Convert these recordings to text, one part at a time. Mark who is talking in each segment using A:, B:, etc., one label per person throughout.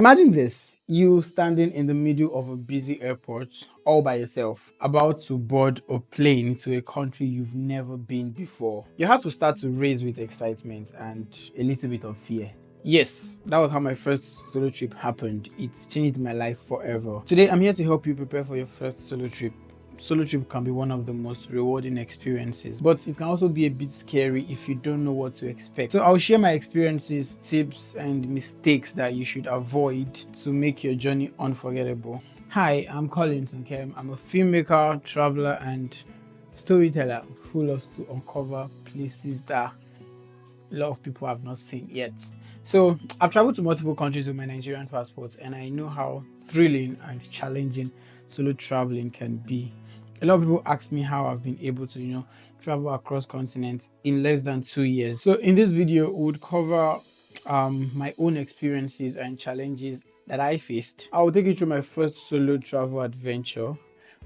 A: Imagine this, you standing in the middle of a busy airport all by yourself, about to board a plane to a country you've never been before. Your heart will start to race with excitement and a little bit of fear. Yes, that was how my first solo trip happened. It changed my life forever. Today, I'm here to help you prepare for your first solo trip. Solo trip can be one of the most rewarding experiences, but it can also be a bit scary if you don't know what to expect. So I'll share my experiences, tips, and mistakes that you should avoid to make your journey unforgettable. Hi, I'm Collins, okay? I'm a filmmaker, traveler, and storyteller who loves to uncover places that a lot of people have not seen yet. So I've traveled to multiple countries with my Nigerian passport, and I know how thrilling and challenging solo traveling can be. A lot of people ask me how I've been able to, travel across continents in less than 2 years. So in this video, we would cover my own experiences and challenges that I faced. I will take you through my first solo travel adventure,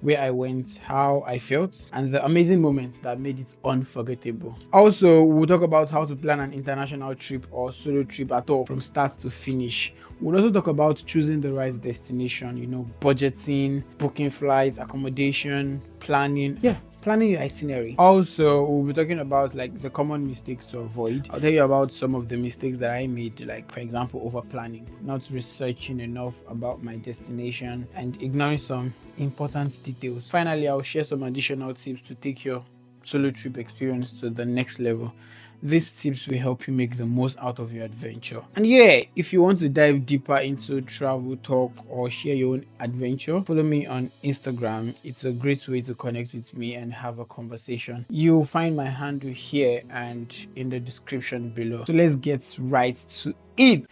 A: where I went, how I felt, and the amazing moments that made it unforgettable. Also, we'll talk about how to plan an international trip or solo trip at all from start to finish. We'll also talk about choosing the right destination, budgeting, booking flights, accommodation, planning. Planning your itinerary. Also, we'll be talking about like the common mistakes to avoid. I'll tell you about some of the mistakes that I made, like for example, over planning, not researching enough about my destination, and ignoring some important details. Finally, I'll share some additional tips to take your solo trip experience to the next level. These tips will help you make the most out of your adventure. And if you want to dive deeper into travel talk or share your own adventure, follow me on Instagram. It's a great way to connect with me and have a conversation. You'll find my handle here and in the description below. So let's get right to it.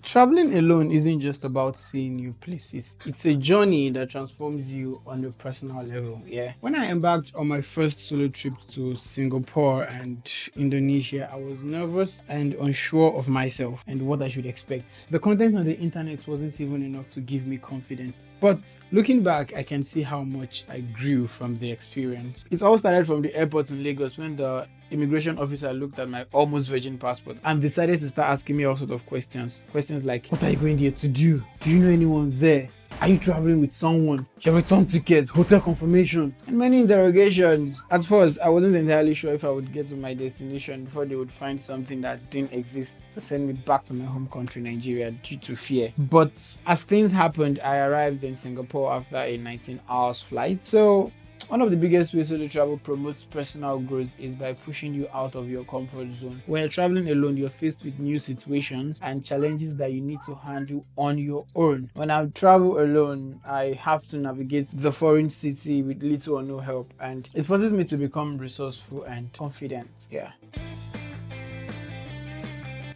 A: Traveling alone isn't just about seeing new places. It's a journey that transforms you on a personal level. When I embarked on my first solo trip to Singapore and Indonesia, I was nervous and unsure of myself and what I should expect. The content on the internet wasn't even enough to give me confidence. But looking back, I can see how much I grew from the experience. It all started from the airport in Lagos when the immigration officer looked at my almost virgin passport and decided to start asking me all sorts of questions. Questions like, what are you going there to do? Do you know anyone there? Are you traveling with someone? Your return tickets, hotel confirmation, and many interrogations. At first, I wasn't entirely sure if I would get to my destination before they would find something that didn't exist to send me back to my home country, Nigeria, due to fear. But as things happened, I arrived in Singapore after a 19 hours flight. So one of the biggest ways solo travel promotes personal growth is by pushing you out of your comfort zone. When you're traveling alone, you're faced with new situations and challenges that you need to handle on your own. When I travel alone, I have to navigate the foreign city with little or no help, and it forces me to become resourceful and confident.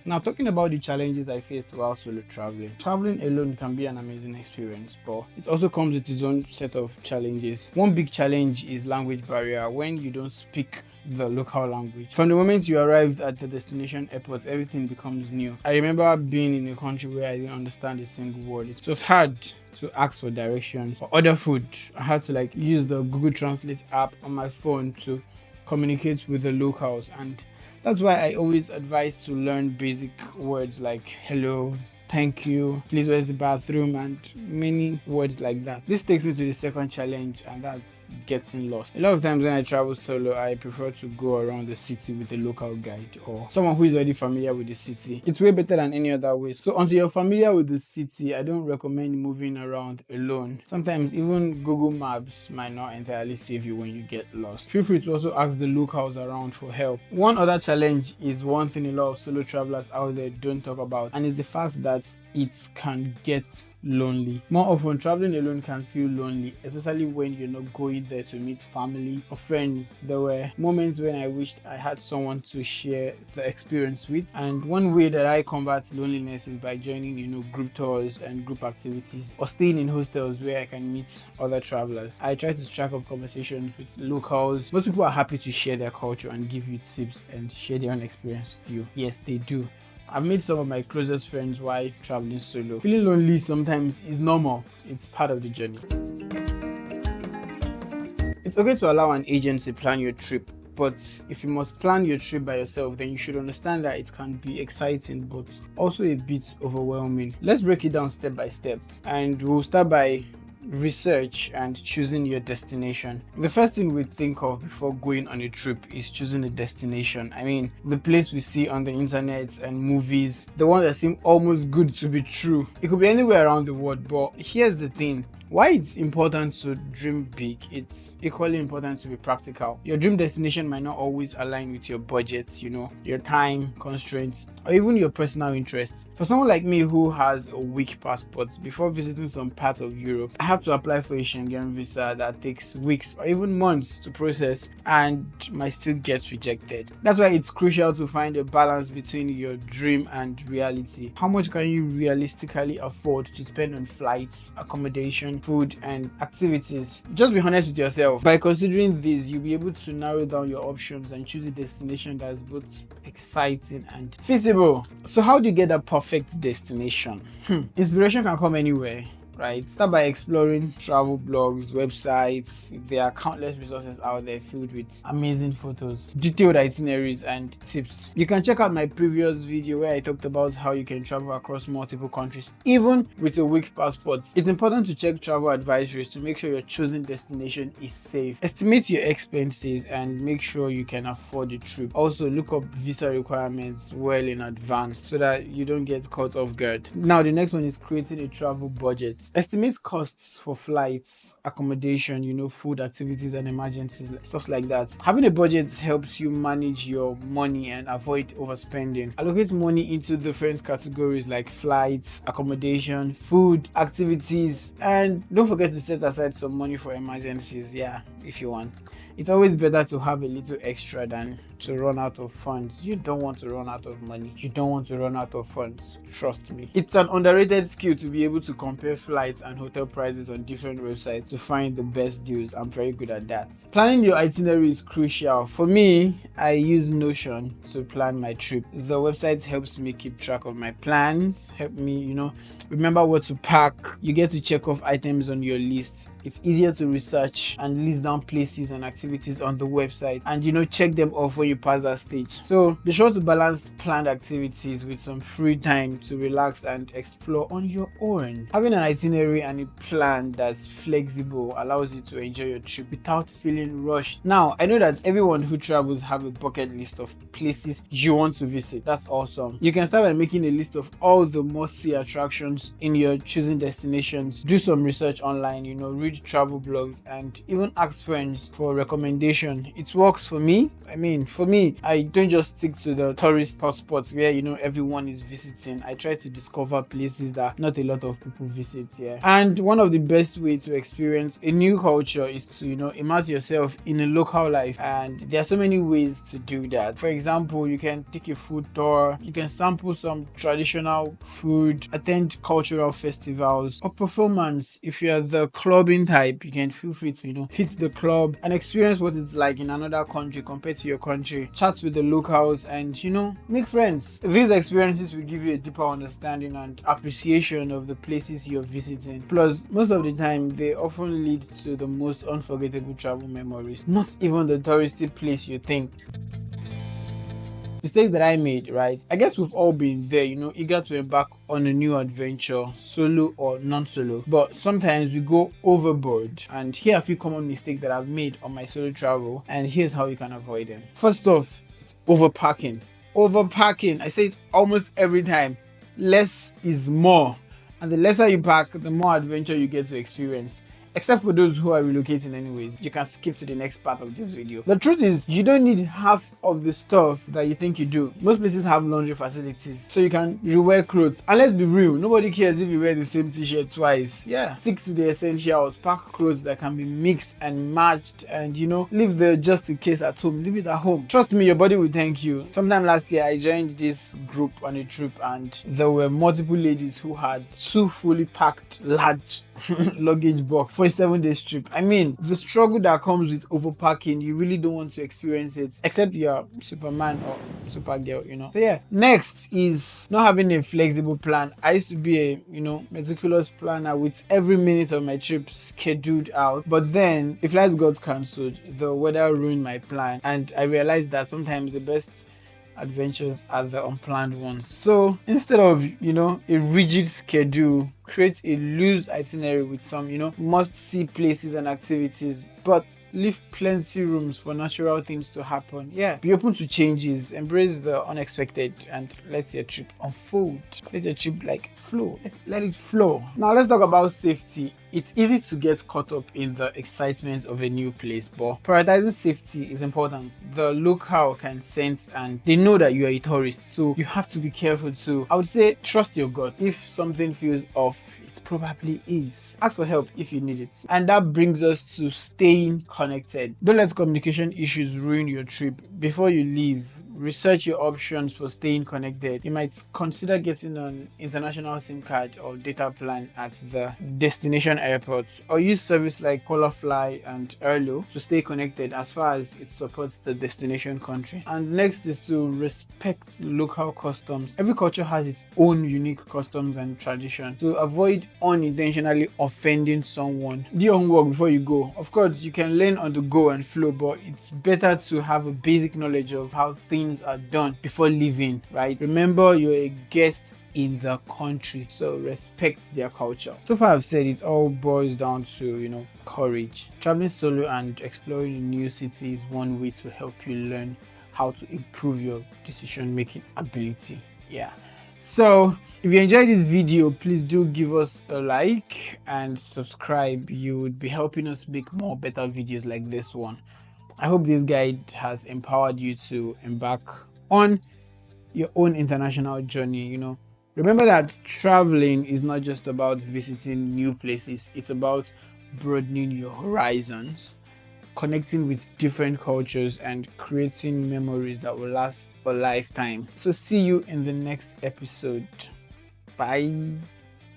A: Now, talking about the challenges I faced while solo traveling. Traveling alone can be an amazing experience, but it also comes with its own set of challenges. One big challenge is language barrier when you don't speak the local language. From the moment you arrived at the destination airport, everything becomes new. I remember being in a country where I didn't understand a single word. It was hard to ask for directions or order food. I had to use the Google Translate app on my phone to communicate with the locals, and that's why I always advise to learn basic words like hello, thank you, please where's the bathroom, and many words like that. This takes me to the second challenge, and that's getting lost. A lot of times when I travel solo, I prefer to go around the city with a local guide or someone who is already familiar with the city. It's way better than any other way. So until you're familiar with the city, I don't recommend moving around alone. Sometimes even Google Maps might not entirely save you when you get lost. Feel free to also ask the locals around for help. One other challenge is one thing a lot of solo travelers out there don't talk about, and it's the fact that it can get lonely. More often, traveling alone can feel lonely, especially when you're not going there to meet family or friends. There were moments when I wished I had someone to share the experience with, and one way that I combat loneliness is by joining, group tours and group activities, or staying in hostels where I can meet other travelers. I try to strike up conversations with locals. Most people are happy to share their culture and give you tips and share their own experience with you. Yes, they do. I've made some of my closest friends while traveling solo. Feeling lonely sometimes is normal. It's part of the journey. It's okay to allow an agency plan your trip, but if you must plan your trip by yourself, then you should understand that it can be exciting but also a bit overwhelming. Let's break it down step by step, and we'll start by research and choosing your destination. The first thing we think of before going on a trip is choosing a destination. I mean, the place we see on the internet and movies, the one that seem almost good to be true. It could be anywhere around the world, but here's the thing. Why it's important to dream big, it's equally important to be practical. Your dream destination might not always align with your budget, your time constraints, or even your personal interests. For someone like me who has a weak passport, before visiting some part of Europe, I have to apply for a Schengen visa that takes weeks or even months to process and might still get rejected. That's why it's crucial to find a balance between your dream and reality. How much can you realistically afford to spend on flights, accommodation, food, and activities? Just be honest with yourself. By considering these, you'll be able to narrow down your options and choose a destination that's both exciting and feasible. So how do you get a perfect destination? Inspiration can come anywhere, right? Start by exploring travel blogs, websites. There are countless resources out there filled with amazing photos, detailed itineraries, and tips. You can check out my previous video where I talked about how you can travel across multiple countries even with a weak passport. It's important to check travel advisories to make sure your chosen destination is safe. Estimate your expenses and make sure you can afford the trip. Also, look up visa requirements well in advance so that you don't get caught off guard. Now, the next one is creating a travel budget. Estimate costs for flights, accommodation, food, activities, and emergencies, stuff like that. Having a budget helps you manage your money and avoid overspending. Allocate money into different categories like flights, accommodation, food, activities, and don't forget to set aside some money for emergencies, if you want. It's always better to have a little extra than to run out of funds. You don't want to run out of money. You don't want to run out of funds. Trust me. It's an underrated skill to be able to compare flights and hotel prices on different websites to find the best deals. I'm very good at that. Planning your itinerary is crucial. For me, I use Notion to plan my trip. The website helps me keep track of my plans, help me, remember what to pack. You get to check off items on your list. It's easier to research and list down places and activities on the website and check them off when you pass that stage. So be sure to balance planned activities with some free time to relax and explore on your own. Having an itinerary and a plan that's flexible allows you to enjoy your trip without feeling rushed. Now, I know that everyone who travels have a bucket list of places you want to visit. That's awesome. You can start by making a list of all the must-see attractions in your choosing destinations. Do some research online, read travel blogs, and even ask friends for recommendation. It works for me. For me, I don't just stick to the tourist hotspots where everyone is visiting. I try to discover places that not a lot of people visit here. And one of the best ways to experience a new culture is to immerse yourself in a local life, and there are so many ways to do that. For example, you can take a food tour, you can sample some traditional food, attend cultural festivals or performance. If you're the clubbing type, you can feel free to hit the club and experience what it's like in another country compared to your country. Chat with the locals and make friends. These experiences will give you a deeper understanding and appreciation of the places you're visiting. Plus, most of the time they often lead to the most unforgettable travel memories, not even the touristy place you think. Mistakes that I made, right? I guess we've all been there, eager to embark on a new adventure, solo or non-solo. But sometimes we go overboard. And here are a few common mistakes that I've made on my solo travel, and here's how you can avoid them. First off, it's overpacking. Overpacking. I say it almost every time. Less is more. And the lesser you pack, the more adventure you get to experience. Except for those who are relocating anyways. You can skip to the next part of this video. The truth is, you don't need half of the stuff that you think you do. Most places have laundry facilities, so you can rewear clothes. And let's be real, nobody cares if you wear the same t-shirt twice. Stick to the essentials. Pack clothes that can be mixed and matched, and leave the just in case at home. Leave it at home. Trust me, your body will thank you. Sometime last year, I joined this group on a trip, and there were multiple ladies who had 2 fully packed large luggage box for a 7 day trip. I mean, the struggle that comes with overpacking, you really don't want to experience it, except you're Superman or Supergirl, So yeah, next is not having a flexible plan. I used to be a, meticulous planner with every minute of my trip scheduled out. But then if flights got cancelled, the weather ruined my plan, and I realized that sometimes the best adventures are the unplanned ones. So instead of, a rigid schedule, create a loose itinerary with some, must see places and activities, but leave plenty rooms for natural things to happen. Yeah, be open to changes, embrace the unexpected, and let your trip unfold. Let your trip flow. Let it flow. Now let's talk about safety. It's easy to get caught up in the excitement of a new place, but prioritizing safety is important. The local can sense and they know that you are a tourist, so you have to be careful too. I would say trust your gut. If something feels off, it probably is. Ask for help if you need it. And that brings us to staying connected. Don't let communication issues ruin your trip. Before you leave, research your options for staying connected. You might consider getting an international SIM card or data plan at the destination airport, or use service like Colorfly and Airlo to stay connected as far as it supports the destination country. And next is to respect local customs. Every culture has its own unique customs and tradition. To avoid unintentionally offending someone, do your homework before you go. Of course, you can learn on the go and flow, but it's better to have a basic knowledge of how things are done before leaving, right? Remember, you're a guest in the country, so respect their culture. So far I've said it all boils down to, courage. Traveling solo and exploring a new city is one way to help you learn how to improve your decision making ability. Yeah. So if you enjoyed this video, please do give us a like and subscribe. You would be helping us make more better videos like this one. I hope this guide has empowered you to embark on your own international journey. Remember that traveling is not just about visiting new places, it's about broadening your horizons, connecting with different cultures, and creating memories that will last a lifetime. So see you in the next episode. Bye.